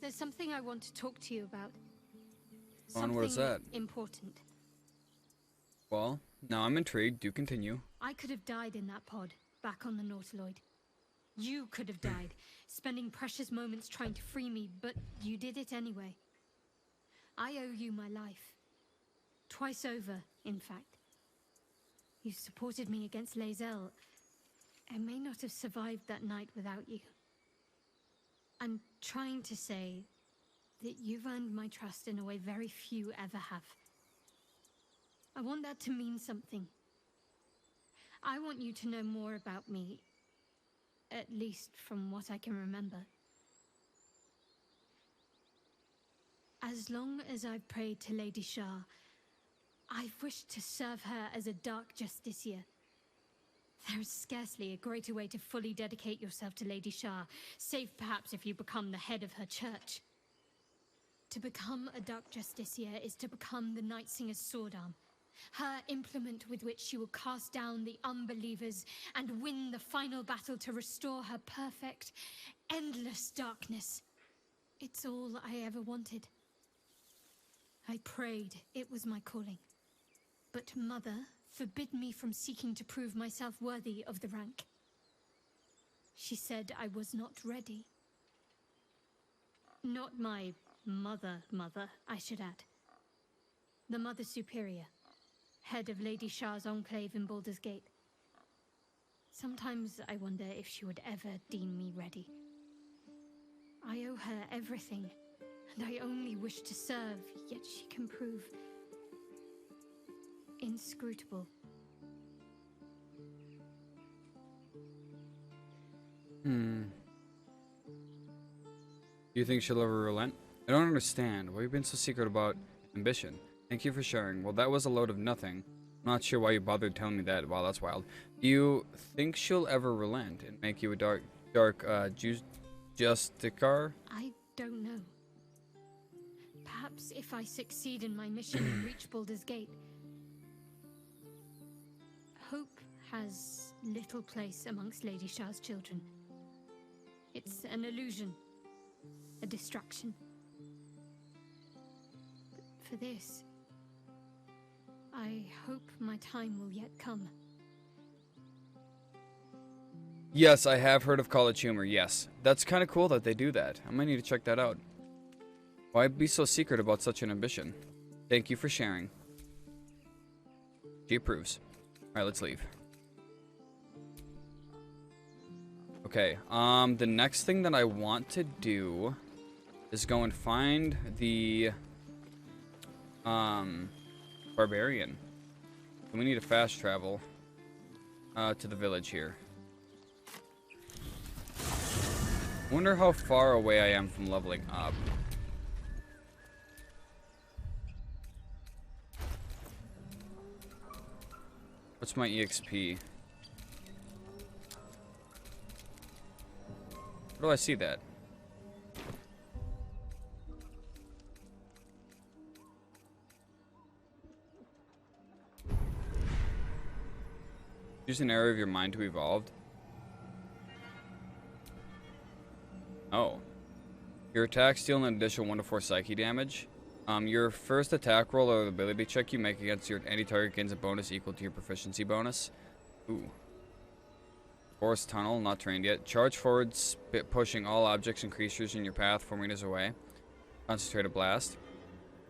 There's something I want to talk to you about. Where's that? Important. Well, now I'm intrigued. Do continue. I could have died in that pod, back on the Nautiloid. You could have died, spending precious moments trying to free me, but you did it anyway. I owe you my life. Twice over, in fact. You supported me against Lae'zel. I may not have survived that night without you. I'm trying to say that you've earned my trust in a way very few ever have. I want that to mean something. I want you to know more about me, at least from what I can remember. As long as I've prayed to Lady Shah, I've wished to serve her as a Dark Justiciar. There is scarcely a greater way to fully dedicate yourself to Lady Shah, save perhaps if you become the head of her church. To become a Dark Justiciar is to become the Night Singer's sword arm, her implement with which she will cast down the unbelievers and win the final battle to restore her perfect, endless darkness. It's all I ever wanted. I prayed it was my calling. But Mother forbid me from seeking to prove myself worthy of the rank. She said I was not ready. Not my mother, I should add. The Mother Superior, head of Lady Shah's enclave in Baldur's Gate. Sometimes I wonder if she would ever deem me ready. I owe her everything, and I only wish to serve, yet she can prove inscrutable. Do you think she'll ever relent? I don't understand. Why have you been so secret about ambition? Thank you for sharing. Well, that was a load of nothing. I'm not sure why you bothered telling me that. Wow, that's wild. Do you think she'll ever relent and make you a dark Justicar? I don't know. Perhaps if I succeed in my mission and reach Baldur's Gate. Hope has little place amongst Lady Shah's children. It's an illusion, a distraction. But for this, I hope my time will yet come. Yes, I have heard of college humor, yes. That's kind of cool that they do that. I might need to check that out. Why be so secret about such an ambition? Thank you for sharing. She approves. Alright, let's leave. Okay, the next thing that I want to do is go and find the barbarian. And we need to fast travel to the village here. Wonder how far away I am from leveling up. What's my EXP? Where do I see that? Use an area of your mind to evolve. Oh. Your attacks deal an additional 1 to 4 psyche damage. Your first attack roll or ability check you make against any target gains a bonus equal to your proficiency bonus. Ooh. Forest Tunnel, not trained yet. Charge forward, pushing all objects and creatures in your path 4 meters away. Concentrated Blast.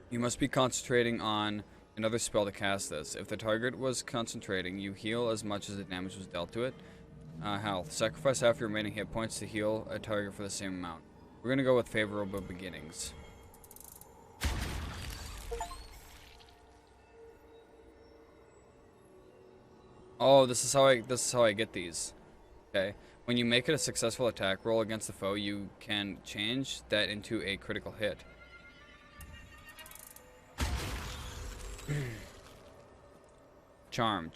You must be concentrating on another spell to cast this. If the target was concentrating, you heal as much as the damage was dealt to it. Health. Sacrifice half your remaining hit points to heal a target for the same amount. We're gonna go with Favorable Beginnings. Oh, this is how I get these. Okay. When you make it a successful attack roll against the foe, you can change that into a critical hit. Charm.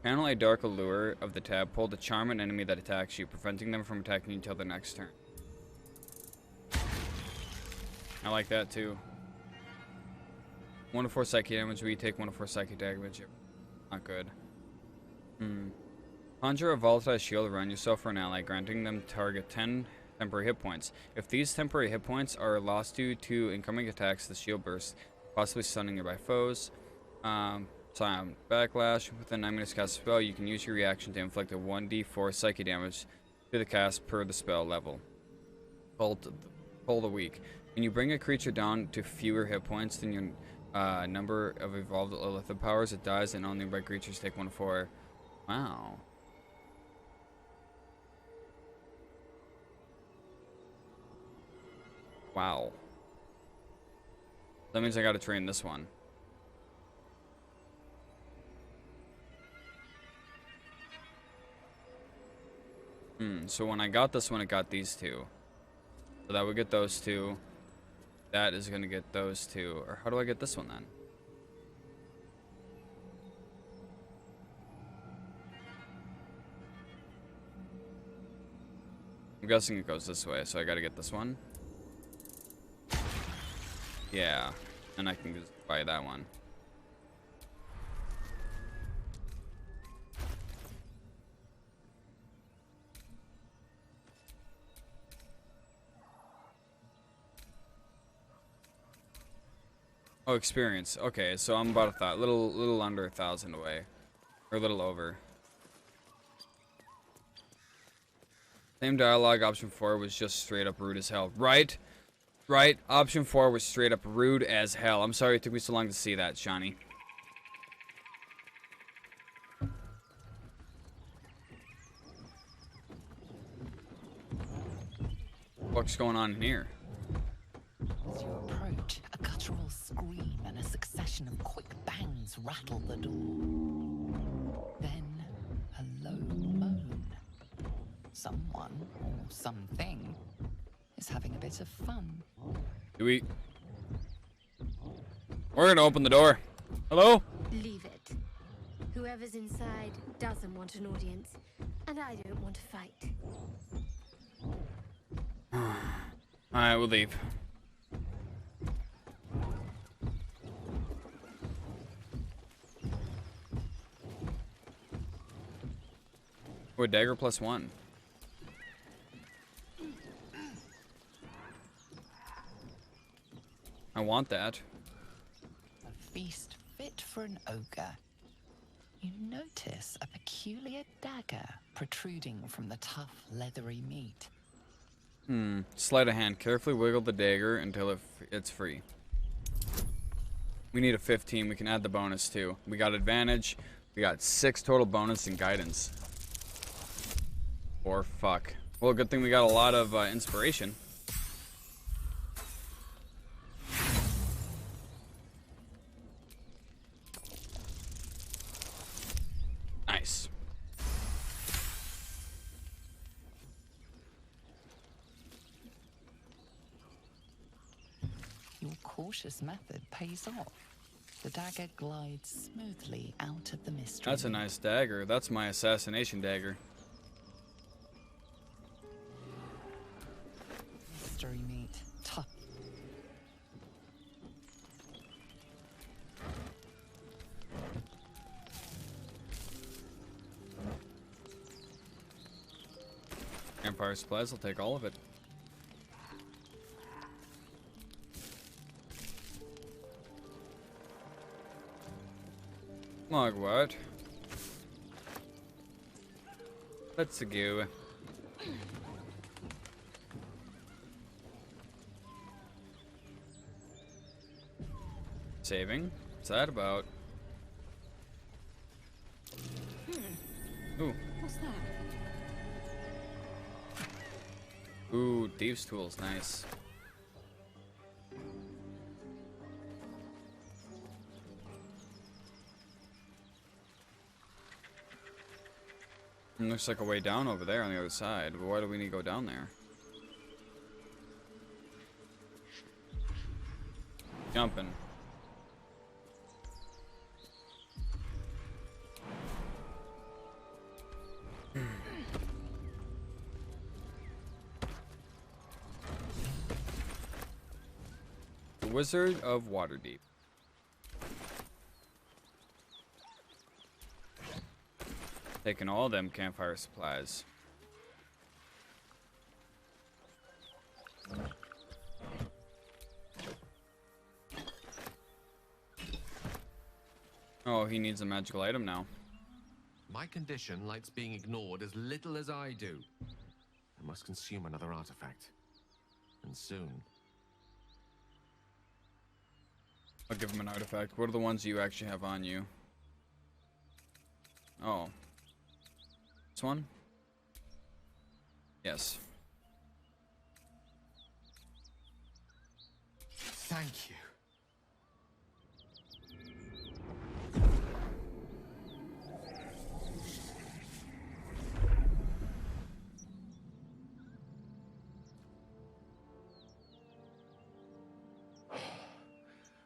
Channel a dark allure of the tab pull to charm an enemy that attacks you, preventing them from attacking you until their next turn. I like that too. 1 to 4 psychic damage, we take 1 to 4 psychic damage. Not good. Conjure a volatile shield around yourself or an ally, granting them target 10 temporary hit points. If these temporary hit points are lost due to incoming attacks, the shield bursts, possibly stunning nearby foes. Silent backlash. Within 9 minutes cast a spell, you can use your reaction to inflict a 1d4 psychic damage to the cast per the spell level. Pull the weak. When you bring a creature down to fewer hit points than your number of evolved Lilith powers, it dies, and all nearby creatures take 1/4. Wow. Wow. That means I gotta train this one. So when I got this one, it got these two. So that would get those two. That is gonna get those two. Or how do I get this one then? I'm guessing it goes this way, so I gotta get this one. Yeah, and I can just buy that one. Oh, experience. Okay, so I'm about little under 1,000 away, or a little over. Same dialogue. Option 4 was just straight up rude as hell. Right? Right. Option 4 was straight up rude as hell. I'm sorry it took me so long to see that, Shawnee. What's going on in here? As you approach, a guttural scream and a succession of quick bangs rattle the door. Then, a low moan. Someone, or something, is having a bit of fun. We're gonna open the door. Hello? Leave it. Whoever's inside doesn't want an audience, and I don't want to fight. Alright, we'll leave. Oh, a dagger +1. I want that. A feast fit for an ogre. You notice a peculiar dagger protruding from the tough, leathery meat. Sleight of hand. Carefully wiggle the dagger until it's free. We need a 15. We can add the bonus too. We got advantage. We got 6 total bonus and guidance. Or fuck. Well, good thing we got a lot of inspiration. Nice. Your cautious method pays off. The dagger glides smoothly out of the mystery. That's a nice dagger. That's my assassination dagger. Mystery meat. Tough. Campfire supplies, I'll take all of it. Mugwort. Let's go. Saving? What's that about? Ooh. What's that? Ooh, thieves' tools, nice. Looks like a way down over there on the other side, but why do we need to go down there? Jumping. The Wizard of Waterdeep. Taking all them campfire supplies. Oh, he needs a magical item now. My condition likes being ignored as little as I do. I must consume another artifact. And soon. I'll give him an artifact. What are the ones you actually have on you? Oh. This one? Yes. Thank you.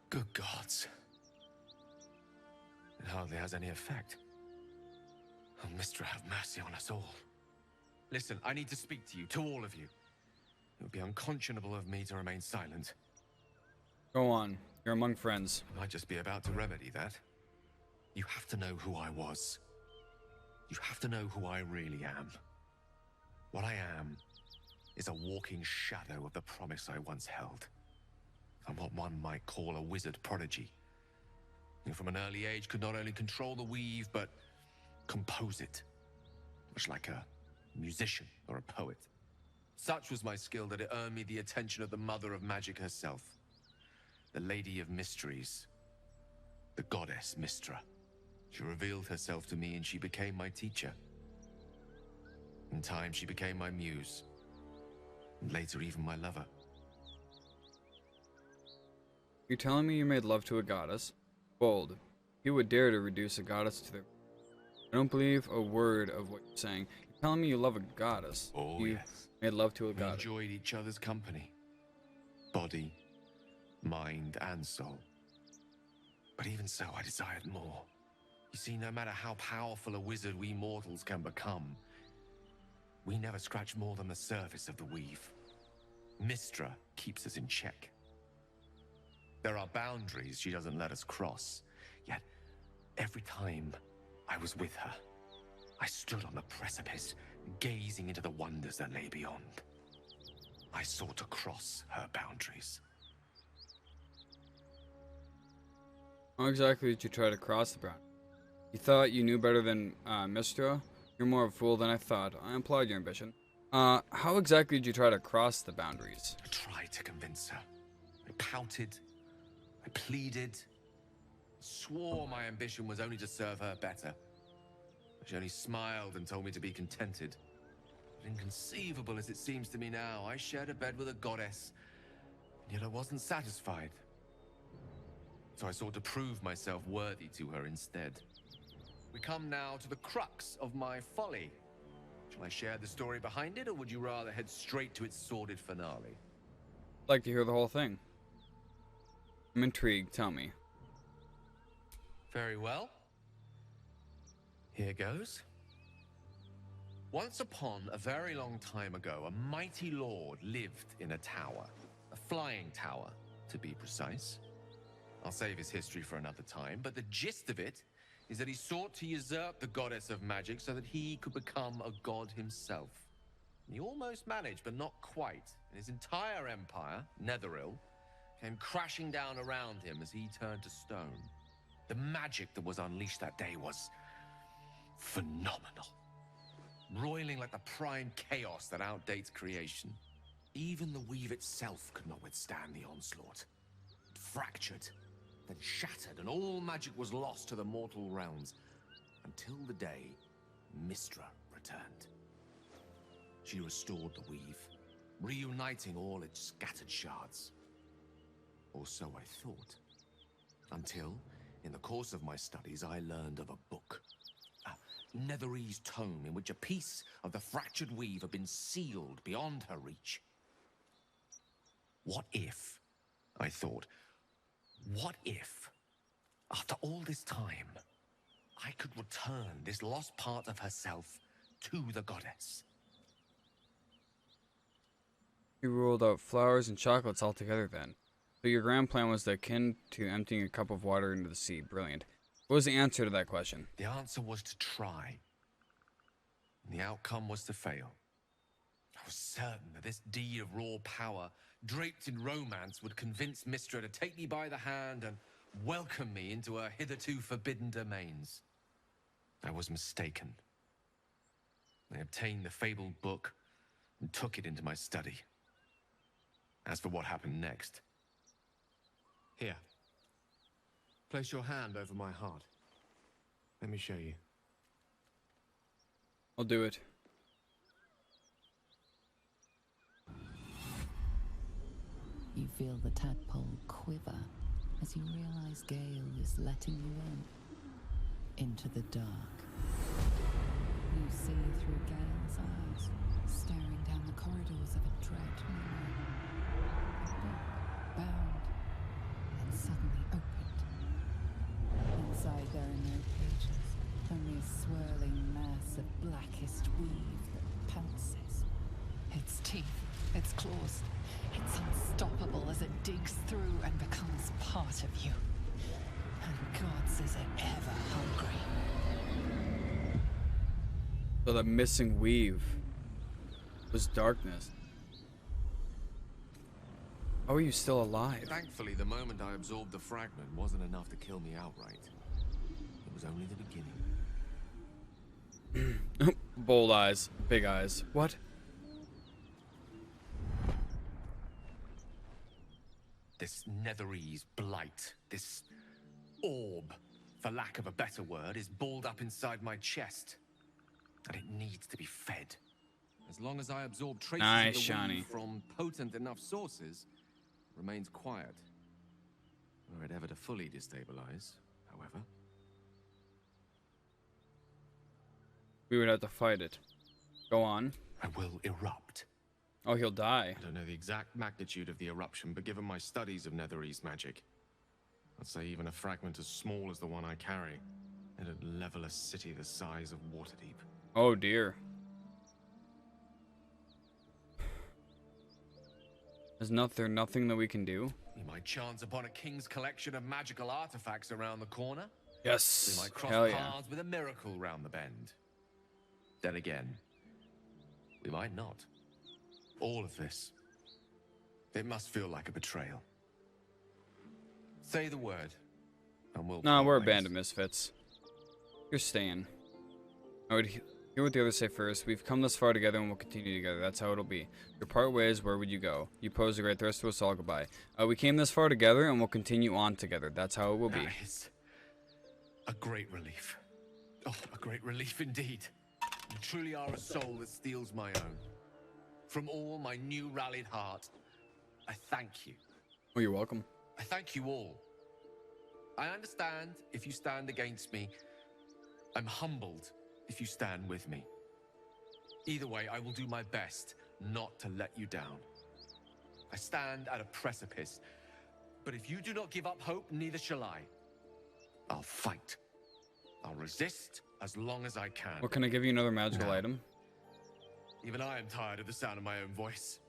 Good gods. It hardly has any effect. Oh, Mistra, have mercy on us all. Listen, I need to speak to you, to all of you. It would be unconscionable of me to remain silent. Go on. You're among friends. I might just be about to remedy that. You have to know who I was. You have to know who I really am. What I am is a walking shadow of the promise I once held. I'm what one might call a wizard prodigy. Who from an early age could not only control the weave, but compose it. Much like a musician or a poet. Such was my skill that it earned me the attention of the mother of magic herself. The Lady of Mysteries. The goddess Mistra. She revealed herself to me and she became my teacher. In time, she became my muse. And later, even my lover. You're telling me you made love to a goddess? Bold. You would dare to reduce a goddess to their... I don't believe a word of what you're saying. You're telling me you love a goddess. Oh, you yes. made love to a We goddess. enjoyed each other's company. Body, mind, and soul. But even so, I desired more. You see, no matter how powerful a wizard we mortals can become, we never scratch more than the surface of the weave. Mistra keeps us in check. There are boundaries she doesn't let us cross. Yet, every time I was with her, I stood on the precipice, gazing into the wonders that lay beyond. I sought to cross her boundaries. How exactly did you try to cross the boundary? You thought you knew better than Mistra? You're more of a fool than I thought. I applaud your ambition. How exactly did you try to cross the boundaries? I tried to convince her. I pouted. I pleaded. Swore my ambition was only to serve her better. She only smiled and told me to be contented. But inconceivable as it seems to me now, I shared a bed with a goddess, and yet I wasn't satisfied. So I sought to prove myself worthy to her instead. We come now to the crux of my folly. Shall I share the story behind it, or would you rather head straight to its sordid finale? I'd like to hear the whole thing. I'm intrigued. Tell me. Very well. Here goes. Once upon a very long time ago, a mighty lord lived in a tower. A flying tower, to be precise. I'll save his history for another time, but the gist of it is that he sought to usurp the goddess of magic so that he could become a god himself. He almost managed, but not quite. And his entire empire, Netheril, came crashing down around him as he turned to stone. The magic that was unleashed that day was phenomenal. Roiling like the prime chaos that outdates creation. Even the weave itself could not withstand the onslaught. It fractured, then shattered, and all magic was lost to the mortal realms. Until the day Mistra returned. She restored the weave, reuniting all its scattered shards. Or so I thought. Until, in the course of my studies, I learned of a book. A Netherese tome in which a piece of the fractured weave had been sealed beyond her reach. What if, I thought, what if, after all this time, I could return this lost part of herself to the goddess? You ruled out flowers and chocolates altogether then. So your grand plan was akin to emptying a cup of water into the sea. Brilliant. What was the answer to that question? The answer was to try. And the outcome was to fail. I was certain that this deed of raw power, draped in romance, would convince Mistra to take me by the hand and welcome me into her hitherto forbidden domains. I was mistaken. I obtained the fabled book and took it into my study. As for what happened next... Here. Place your hand over my heart. Let me show you. I'll do it. You feel the tadpole quiver as you realize Gale is letting you into the dark. You see through Gale's eyes, staring down the corridors of a dread memory. A book bound and suddenly opened. Inside there are no pages, only a swirling mass of blackest weave that pounces. Its teeth, its claws, it's unstoppable as it digs through and becomes part of you. And gods, is it ever hungry. So that missing weave was darkness. How are you still alive? Thankfully, the moment I absorbed the fragment wasn't enough to kill me outright. It was only the beginning. Bold eyes, big eyes. What? This Netherese blight, this orb, for lack of a better word, is balled up inside my chest. And it needs to be fed. As long as I absorb traces Nice, of the Shani. weave from potent enough sources, it remains quiet. Were it ever to fully destabilize, however. We would have to fight it. Go on. I will erupt. Oh, he'll die. I don't know the exact magnitude of the eruption, but given my studies of Netherese magic, I'd say even a fragment as small as the one I carry, it'd level a city the size of Waterdeep. Oh dear. Is there nothing that we can do? We might chance upon a king's collection of magical artifacts around the corner. Yes. We might cross Hell yeah. paths with a miracle round the bend. Then again, we might not. All of this, it must feel like a betrayal. Say the word, and we'll... No, we're a part band ways. of misfits. You're staying. I would hear what the others say first. We've come this far together and we'll continue together. That's how it'll be. Your part ways, where would you go? You pose a great threat to us all. Goodbye. We came this far together and we'll continue on together. That's how it will be. That is a great relief. Oh, a great relief indeed. You truly are a soul that steals my own. From all my new rallied heart, I thank you. Oh, you're welcome. I thank you all. I understand if you stand against me. I'm humbled if you stand with me. Either way, I will do my best not to let you down. I stand at a precipice, but if you do not give up hope, neither shall I. I'll fight. I'll resist as long as I can. What can I give you? Another magical No. item? Even I am tired of the sound of my own voice.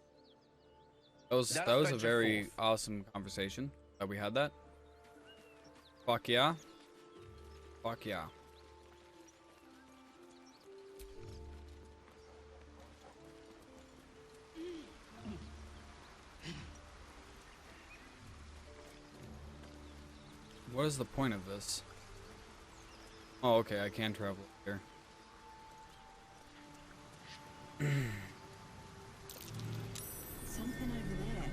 That was Now a venture very forth. awesome conversation that we had that. Fuck yeah. Fuck yeah. What is the point of this? Oh, okay, I can travel here. Something over there.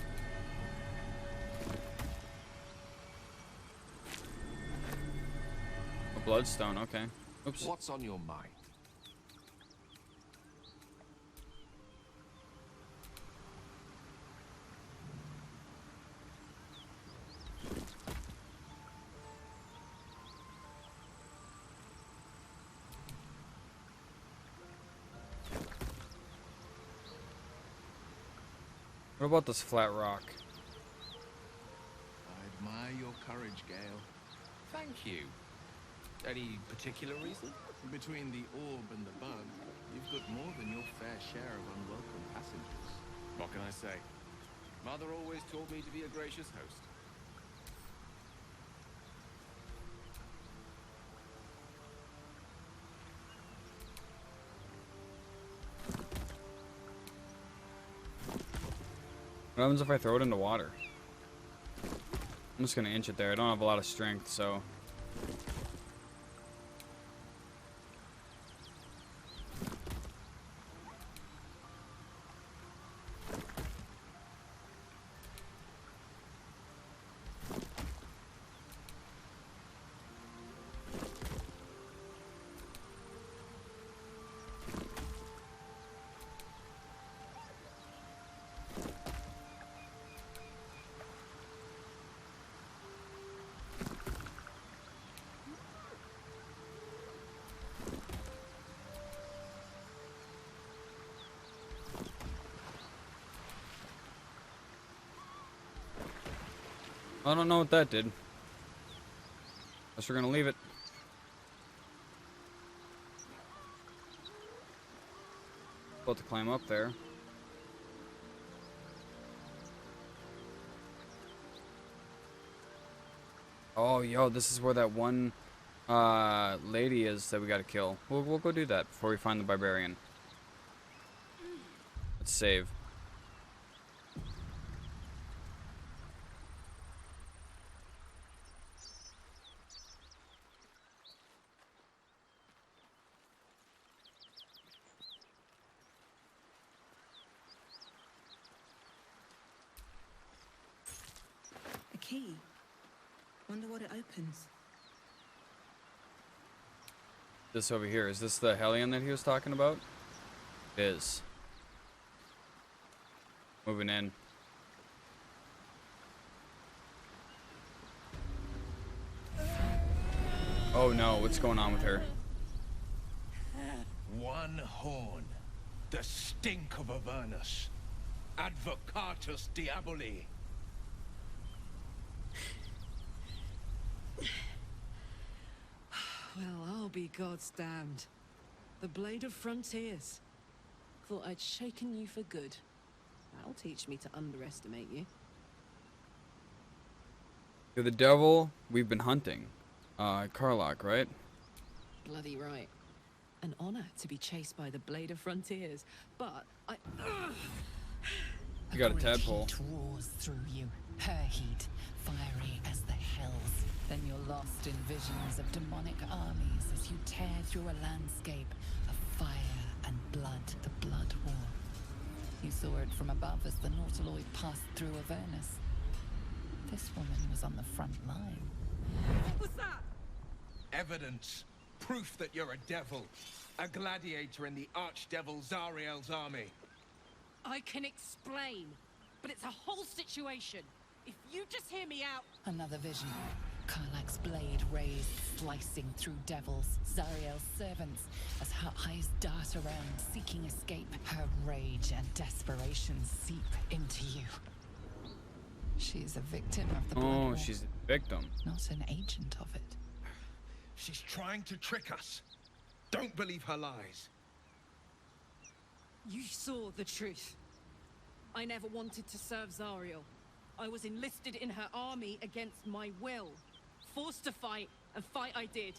A bloodstone, okay. Oops. What's on your mind? What about this flat rock? I admire your courage, Gale. Thank you. Any particular reason? Between the orb and the bug, you've got more than your fair share of unwelcome passengers. What can I say? Mother always taught me to be a gracious host. What happens if I throw it into water? I'm just gonna inch it there. I don't have a lot of strength, so. I don't know what that did. Guess we're gonna leave it. About to climb up there. Oh, yo, this is where that one lady is that we gotta kill. We'll go do that before we find the barbarian. Let's save. A key. Wonder what it opens. This over here, is this the Hellion that he was talking about? It is. Moving in. Oh no, what's going on with her? One horn. The stink of Avernus. Advocatus Diaboli. Well, I'll be God's damned. The Blade of Frontiers. Thought I'd shaken you for good. That'll teach me to underestimate you. You're the devil we've been hunting. Karlach, right? Bloody right. An honor to be chased by the Blade of Frontiers, but I... You got a great tadpole. heat roars through you, her heat, fiery as the hells. Then you're lost in visions of demonic armies as you tear through a landscape of fire and blood, the Blood War. You saw it from above as the Nautiloid passed through Avernus. This woman was on the front line. What was that? Evidence. Proof that you're a devil. A gladiator in the archdevil Zariel's army. I can explain, but it's a whole situation. If you just hear me out... Another vision. Karlach's blade raised, slicing through devils, Zariel's servants, as her eyes dart around, seeking escape. Her rage and desperation seep into you. She's a victim of the Blood War, She's a victim. not an agent of it. She's trying to trick us. Don't believe her lies. You saw the truth. I never wanted to serve Zariel. I was enlisted in her army against my will. Forced to fight, and fight I did.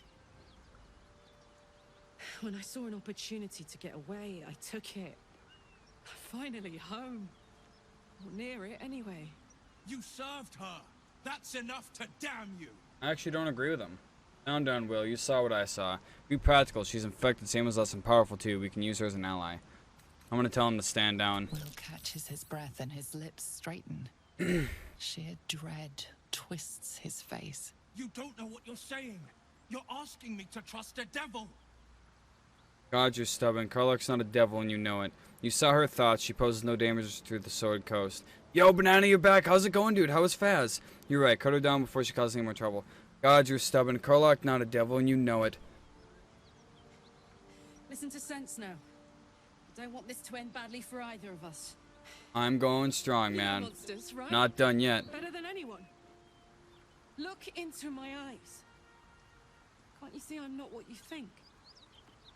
When I saw an opportunity to get away, I took it. Finally home. Or near it, anyway. You served her. That's enough to damn you. I actually don't agree with him. Down, Will. You saw what I saw. Be practical. She's infected, same as us, and powerful too. We can use her as an ally. I'm gonna tell him to stand down. Will catches his breath and his lips straighten. Sheer dread twists his face. You don't know what you're saying. You're asking me to trust a devil. God, you're stubborn. Karlach's not a devil and you know it. You saw her thoughts. She poses no damage through the Sword Coast. Yo, Banana, you're back. How's it going, dude? How was Faz? You're right. Cut her down before she causes any more trouble. God, you're stubborn. Karlach not a devil and you know it. Listen to sense now. I don't want this to end badly for either of us. I'm going strong, You're man. monsters, right? Not done yet. Better than anyone. Look into my eyes. Can't you see I'm not what you think?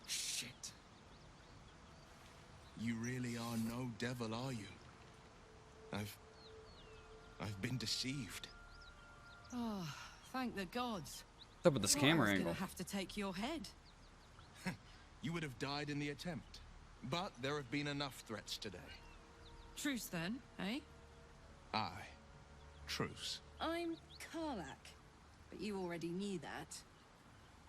Shit. You really are no devil, are you? I've been deceived. Oh, thank the gods. What's up with this Thought camera I was angle? gonna have to take your head. You would have died in the attempt. But there have been enough threats today. Truce then, eh? Aye. Truce. I'm Karlak, but you already knew that.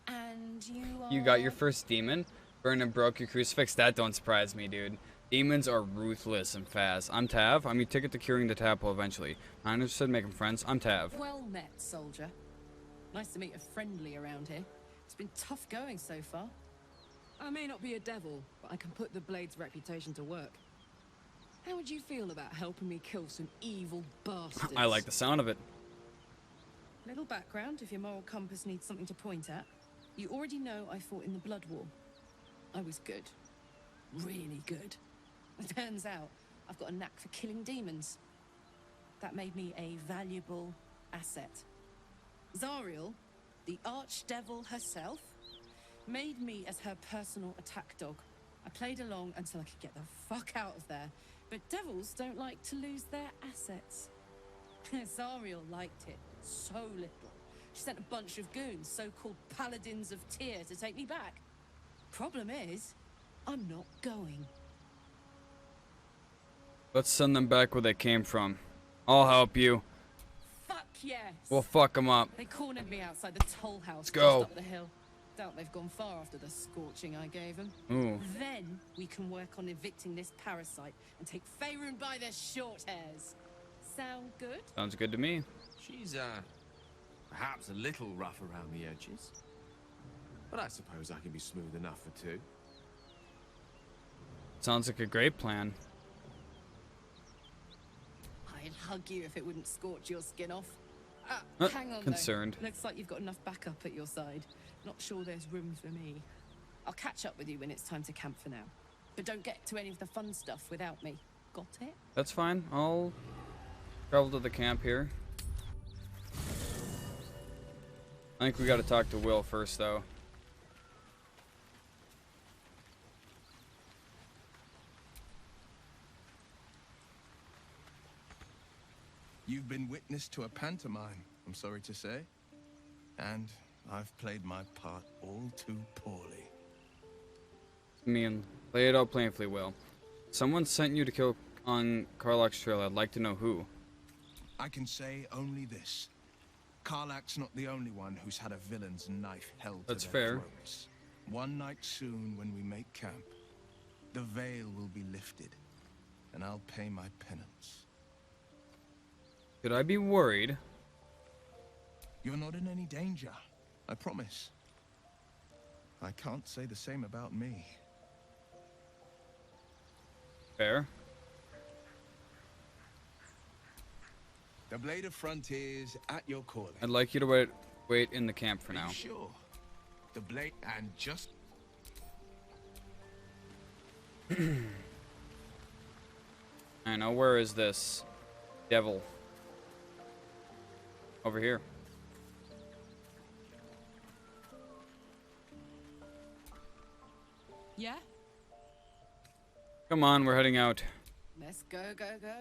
And you are... You got your first demon? Burned and broke your crucifix? That don't surprise me, dude. Demons are ruthless and fast. I'm Tav. I'm your ticket to curing the tadpole eventually. I'm interested in making friends. I'm Tav. Well met, soldier. Nice to meet a friendly around here. It's been tough going so far. I may not be a devil, but I can put the Blade's reputation to work. How would you feel about helping me kill some evil bastards? I like the sound of it. Little background, if your moral compass needs something to point at. You already know I fought in the Blood War. I was good. Really good. It turns out I've got a knack for killing demons. That made me a valuable asset. Zariel, the archdevil herself, made me as her personal attack dog. I played along until I could get the fuck out of there. But devils don't like to lose their assets. Zariel liked it so little. She sent a bunch of goons, so-called paladins of Tyr, to take me back. Problem is, I'm not going. Let's send them back where they came from. I'll help you. Fuck yes! We'll fuck them up. They cornered me outside the toll house. Let's go. Just up the hill. Doubt they've gone far after the scorching I gave them. Ooh. Then we can work on evicting this parasite and take Faerun by the short hairs. Sound good? Sounds good to me. She's, perhaps a little rough around the edges. But I suppose I can be smooth enough for two. Sounds like a great plan. I'd hug you if it wouldn't scorch your skin off. Hang on, concerned. though. Looks like you've got enough backup at your side. Not sure there's room for me. I'll catch up with you when it's time to camp for now. But don't get to any of the fun stuff without me. Got it? That's fine. I'll travel to the camp here. I think we gotta talk to Will first, though. You've been witness to a pantomime, I'm sorry to say. And I've played my part all too poorly. I mean, lay it out plainly, Will. Someone sent you to kill on Karlak's trail. I'd like to know who. I can say only this. Karlak's not the only one who's had a villain's knife held That's to their fair. throats. One night soon, when we make camp, the veil will be lifted, and I'll pay my penance. Could I be worried? You're not in any danger, I promise. I can't say the same about me. Fair. The Blade of Frontiers at your calling. I'd like you to wait in the camp for Are now. you sure? The Blade and just... I know. Where is this devil? Over here. Yeah? Come on, we're heading out. Let's go, go, go.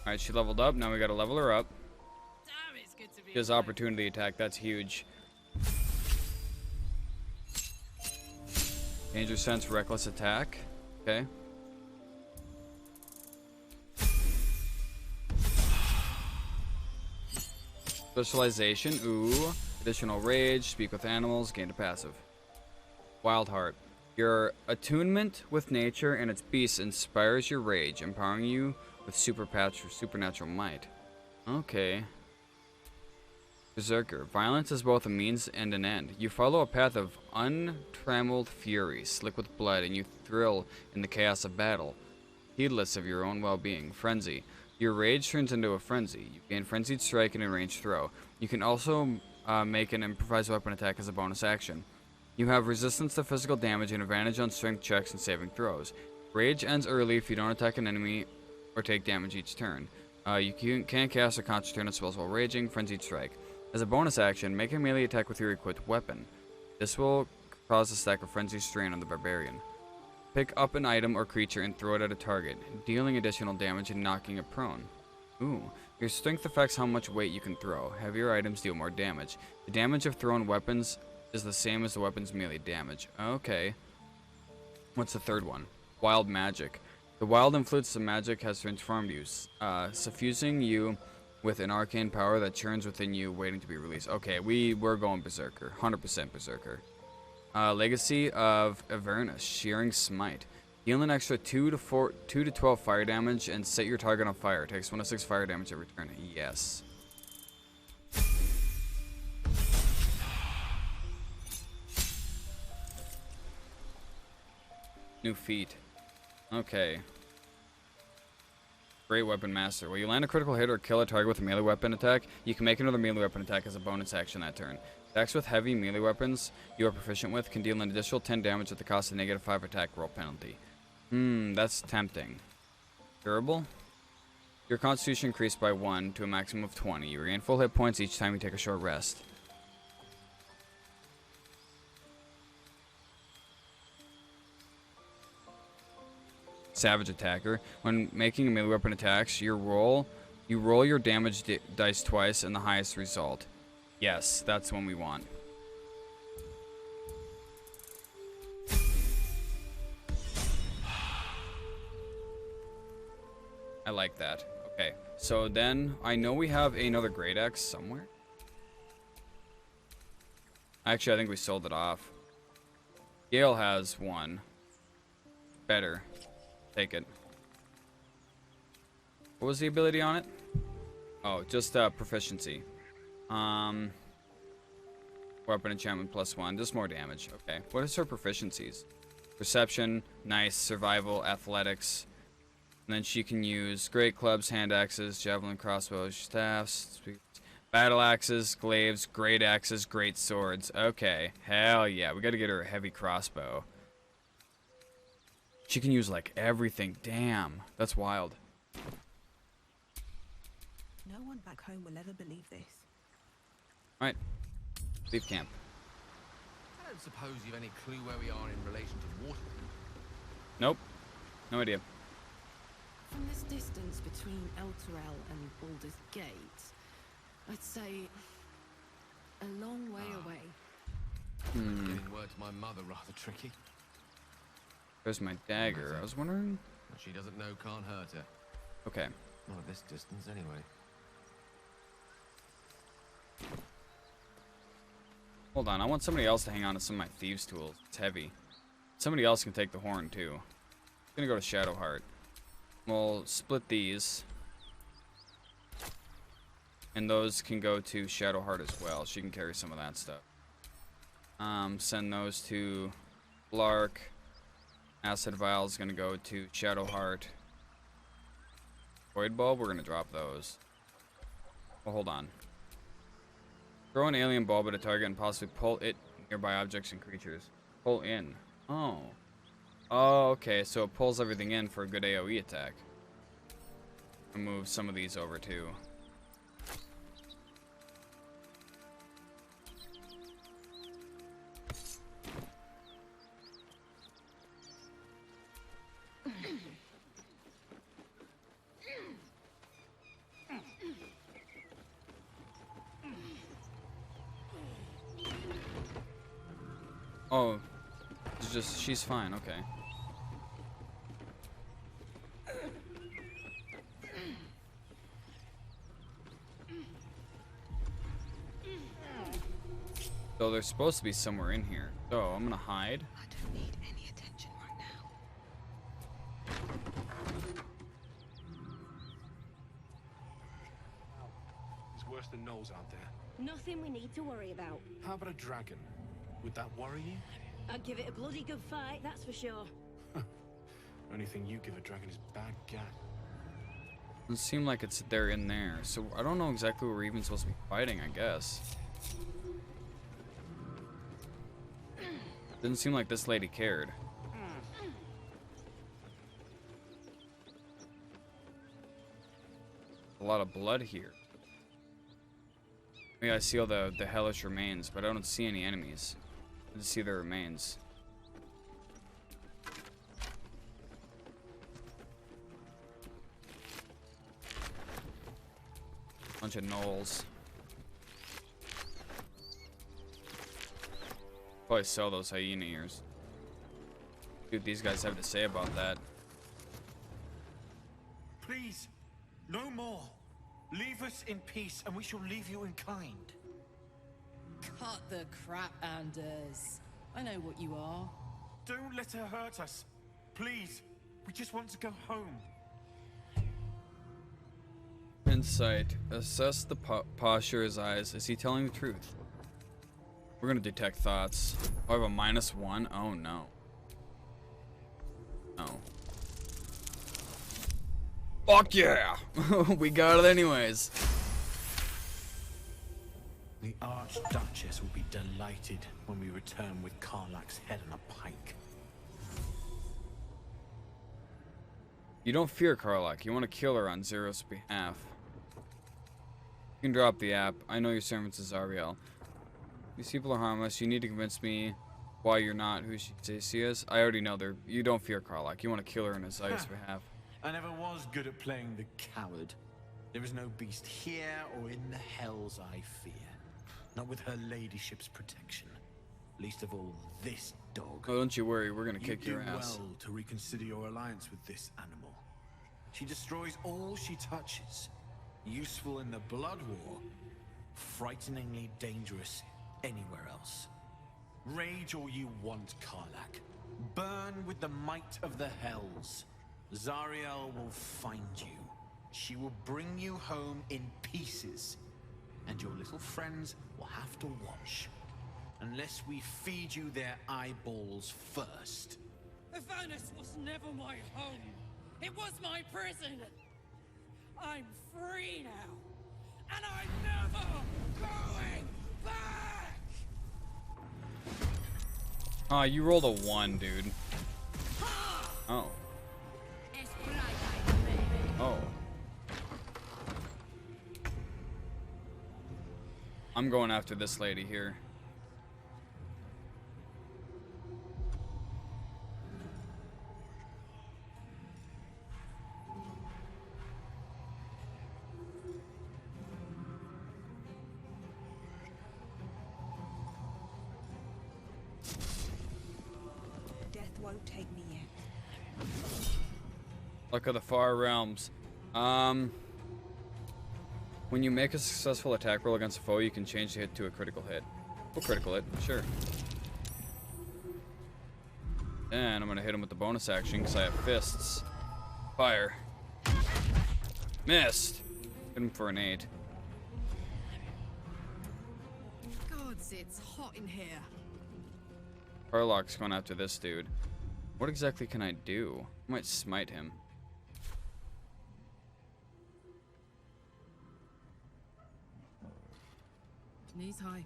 Alright, she leveled up. Now we gotta level her up. Damn, it's good to be His opportunity attack. That's huge. Danger sense, reckless attack. Okay. Specialization. Ooh. Additional rage. Speak with animals. Gain a passive. Wild heart. Your attunement with nature and its beasts inspires your rage, empowering you with supernatural might. Okay. Berserker. Violence is both a means and an end. You follow a path of untrammeled fury, slick with blood, and you thrill in the chaos of battle, heedless of your own well-being. Frenzy. Your rage turns into a frenzy. You gain frenzied strike and a ranged throw. You can also make an improvised weapon attack as a bonus action. You have resistance to physical damage and advantage on strength checks and saving throws. Rage ends early if you don't attack an enemy or take damage each turn. You can't cast or concentrate on spells while raging. Frenzied strike. As a bonus action, make a melee attack with your equipped weapon. This will cause a stack of frenzy strain on the barbarian. Pick up an item or creature and throw it at a target, dealing additional damage and knocking it prone. Ooh. Your strength affects how much weight you can throw. Heavier items deal more damage. The damage of thrown weapons is the same as the weapon's melee damage. Okay. What's the third one? Wild magic. The wild influence of magic has transformed you, suffusing you with an arcane power that churns within you, waiting to be released. Okay, we're going Berserker. 100% Berserker. Legacy of Avernus, Shearing Smite. Deal an extra 2 to 12 fire damage and set your target on fire. Takes 1 to 6 fire damage every turn. Yes. New feat. Okay. Great Weapon Master. When you land a critical hit or kill a target with a melee weapon attack, you can make another melee weapon attack as a bonus action that turn. Attacks with heavy melee weapons you are proficient with can deal an additional 10 damage at the cost of -5 attack roll penalty. That's tempting. Durable? Your constitution increased by 1 to a maximum of 20. You regain full hit points each time you take a short rest. Savage Attacker. When making melee weapon attacks, you roll your damage dice twice and the highest result. Yes, that's one we want. I like that. Okay, so then I know we have another Great Axe somewhere. Actually, I think we sold it off. Gale has one. Better. Take it. What was the ability on it? Oh, just proficiency. Weapon enchantment +1. Just more damage. Okay. What is her proficiencies? Perception, nice, survival, athletics. And then she can use great clubs, hand axes, javelin, crossbows, staffs, battle axes, glaives, great axes, great swords. Okay. Hell yeah. We got to get her a heavy crossbow. She can use like everything. Damn. That's wild. No one back home will ever believe this. Alright. Leave camp. I don't suppose you've any clue where we are in relation to water. Nope. No idea. From this distance between Elturel and Baldur's Gate, I'd say a long way away. Getting word to my mother rather tricky. There's my dagger. I was wondering. What she doesn't know can't hurt her. Okay. Not at this distance, anyway. Hold on. I want somebody else to hang on to some of my thieves' tools. It's heavy. Somebody else can take the horn, too. I'm gonna go to Shadowheart. We'll split these. And those can go to Shadowheart as well. She can carry some of that stuff. Send those to Lark. Acid Vial is going to go to Shadowheart. Void Bulb, we're going to drop those. Well, hold on. Throw an alien bulb at a target and possibly pull it nearby objects and creatures. Pull in. Oh. Oh, okay, so it pulls everything in for a good AoE attack. I'll move some of these over too. Oh, it's just, she's fine, okay. So they're supposed to be somewhere in here. So I'm gonna hide. I don't need any attention right now. It's worse than Knowles out there. Nothing we need to worry about. How about a dragon? Would that worry you? I'd give it a bloody good fight, that's for sure. Only thing you give a dragon is bad gat. Doesn't seem like it's there in there. So I don't know exactly what we're even supposed to be fighting, I guess. Didn't seem like this lady cared. A lot of blood here. Yeah, I see all the hellish remains, but I don't see any enemies. I just see their remains. Bunch of gnolls. Probably sell those hyena ears. See what these guys have to say about that. more. Leave us in peace, and we shall leave you in kind. Cut the crap, Anders. I know what you are. Don't let her hurt us. Please. We just want to go home. Insight. Assess the posture of his eyes. Is he telling the truth? We're gonna detect thoughts. Oh, I have a -1. Oh no. No. Fuck yeah! We got it anyways. The Archduchess will be delighted when we return with Karlach's head on a pike. You don't fear Karlach. You want to kill her on Zero's behalf. You can drop the app. I know your servants is Zariel. These people are harmless. You need to convince me why you're not who she says she is. I already know they're. You don't fear Karlach. You want to kill her on his behalf. I never was good at playing the coward. There is no beast here or in the hells I fear. Not with her ladyship's protection. Least of all, this dog. Oh, don't you worry. We're gonna kick your You do ass. well to reconsider your alliance with this animal. She destroys all she touches. Useful in the blood war. Frighteningly dangerous anywhere else. Rage all you want, Karlach. Burn with the might of the hells. Zariel will find you. She will bring you home in pieces. And your little friends will have to watch. Unless we feed you their eyeballs first. Vanis was never my home. It was my prison. I'm free now. And I'm never going back! Aw, you rolled a 1, dude. Oh. Oh. I'm going after this lady here. Death won't take me yet. Luck of the Far Realms. When you make a successful attack roll against a foe, you can change the hit to a critical hit. Or critical hit, sure. And I'm gonna hit him with the bonus action because I have fists. Fire. Missed. Hit him for an 8. Gods, it's hot in here. Karlach's going after this dude. What exactly can I do? I might smite him. Knees high.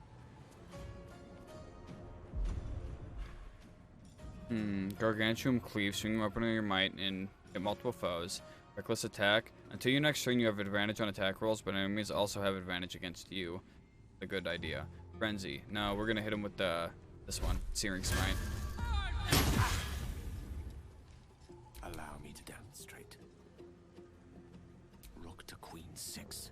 Gargantuan Cleave. Swing your weapon with your might and hit multiple foes. Reckless attack. Until your next turn, you have advantage on attack rolls, but enemies also have advantage against you. A good idea. Frenzy. No, we're gonna hit him with this one. Searing Smite. Allow me to demonstrate. Rook to Queen 6.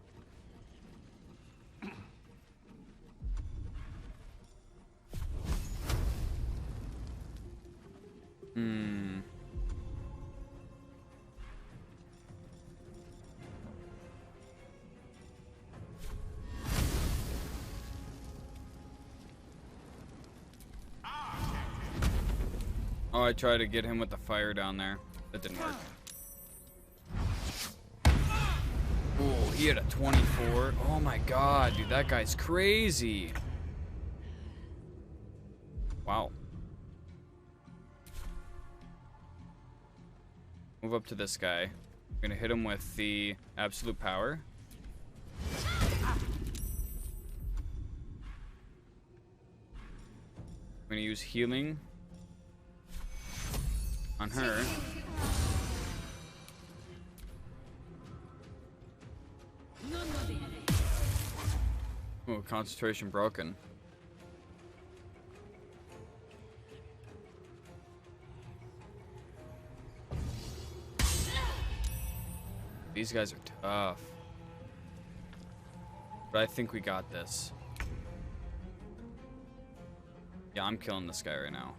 Oh, I tried to get him with the fire down there. That didn't work. Oh, he had a 24. Oh my god, dude, that guy's crazy. Wow. Move up to this guy. I'm gonna hit him with the absolute power. I'm gonna use healing on her. Ooh, concentration broken. These guys are tough. But I think we got this. Yeah, I'm killing this guy right now.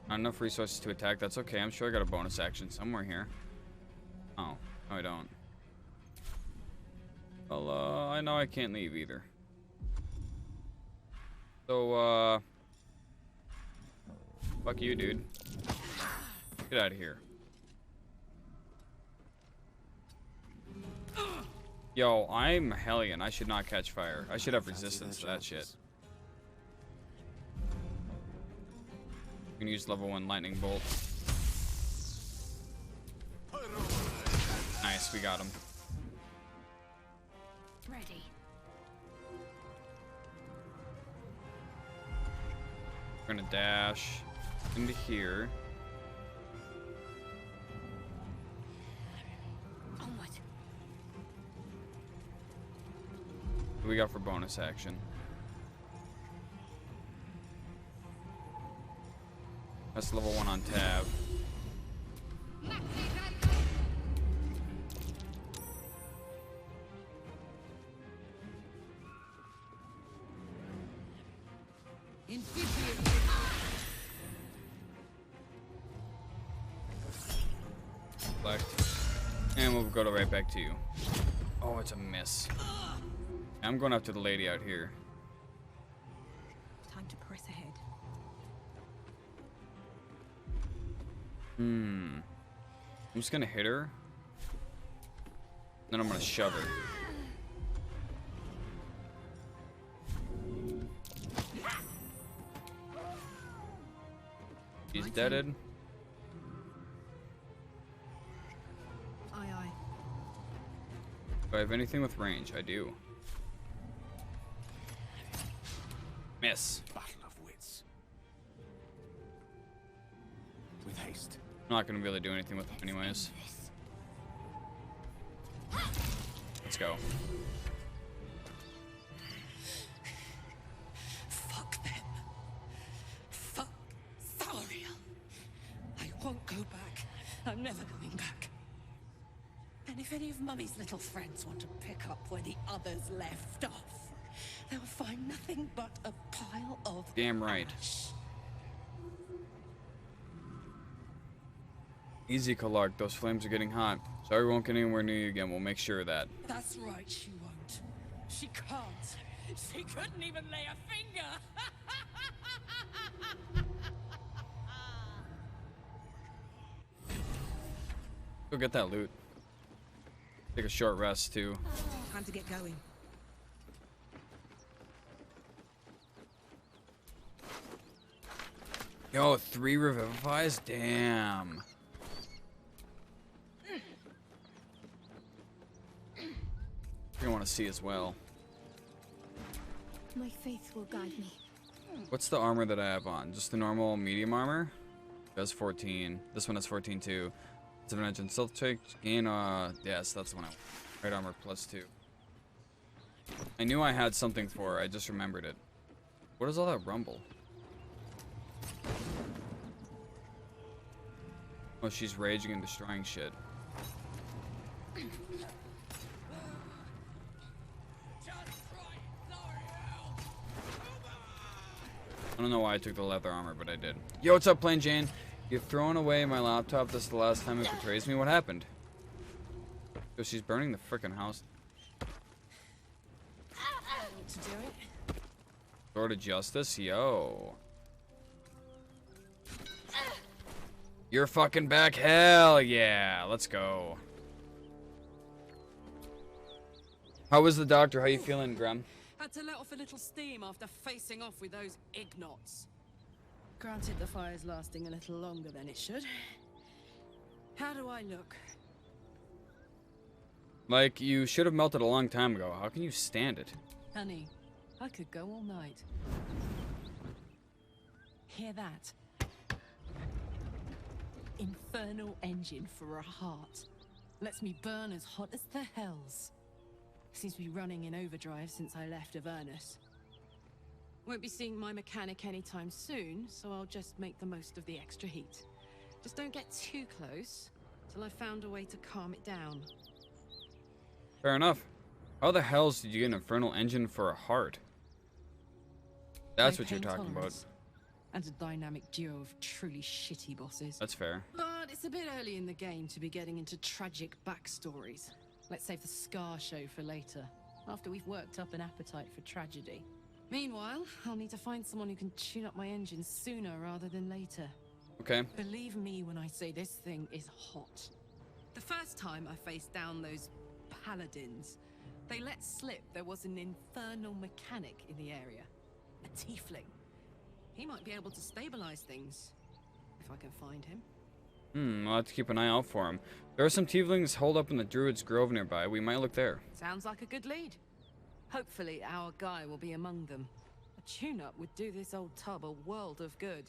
Not enough resources to attack. That's okay. I'm sure I got a bonus action somewhere here. Oh, no I don't. Well, I know I can't leave either. So, fuck you, dude. Get out of here. Yo, I'm Hellion. I should not catch fire. I should have resistance to that shit. We can use level 1 lightning bolt. Nice, we got him. Ready. We're gonna dash into here. Onward. What do we got for bonus action? That's level 1 on tab. Select. And we'll go right back to you. Oh, it's a miss. I'm going after the lady out here. Time to press ahead. I'm just gonna hit her. Then I'm gonna shove her. She's deaded. Aye, aye. Do I have anything with range? I do. Miss. Battle of wits. With haste. I'm not gonna be able to do anything with them anyways. Let's go. Fuck them. Fuck Thariel. I won't go back. I'm never going back. And if any of Mummy's little friends want to pick up where the others left off, they'll find nothing but a pile of Damn right. ash. Easy, Kalark. Those flames are getting hot. Sorry we won't get anywhere near you again. We'll make sure of that. That's right, she won't. She can't. She couldn't even lay a finger. Go get that loot. Take a short rest too. Time to get going. Yo, 3 revivifies? Damn. You want to see as well. My faith will guide me. What's the armor that I have on? Just the normal medium armor? Does 14. This one has 14 too. It's an engine stealth check. Gain, yes, that's the one I want. Right armor +2. I knew I had something for her. I just remembered it. What is all that rumble? Oh, she's raging and destroying shit. I don't know why I took the leather armor, but I did. Yo, what's up, Plain Jane? You've thrown away my laptop. This is the last time it betrays me. What happened? Yo, she's burning the frickin' house. To do it. Sword of Justice? Yo. You're fucking back? Hell yeah. Let's go. How was the doctor? How you feeling, Graham? Had to let off a little steam after facing off with those ignots. Granted, the fire's lasting a little longer than it should. How do I look? Like, you should have melted a long time ago. How can you stand it? Honey, I could go all night. Hear that? Infernal engine for a heart. Lets me burn as hot as the hells. Seems to be running in overdrive since I left Avernus. Won't be seeing my mechanic anytime soon, so I'll just make the most of the extra heat. Just don't get too close, till I've found a way to calm it down. Fair enough. How the hells did you get an infernal engine for a heart? That's My what you're pain talking about. tolerance, and a dynamic duo of truly shitty bosses. That's fair. But it's a bit early in the game to be getting into tragic backstories. Let's save the Scar show for later, after we've worked up an appetite for tragedy. Meanwhile, I'll need to find someone who can tune up my engine sooner rather than later. Okay. Believe me when I say this thing is hot. The first time I faced down those paladins, they let slip there was an infernal mechanic in the area. A tiefling. He might be able to stabilize things, if I can find him. I'll have to keep an eye out for him. There are some tieflings holed up in the Druid's Grove nearby. We might look there. Sounds like a good lead. Hopefully our guy will be among them. A tune-up would do this old tub a world of good.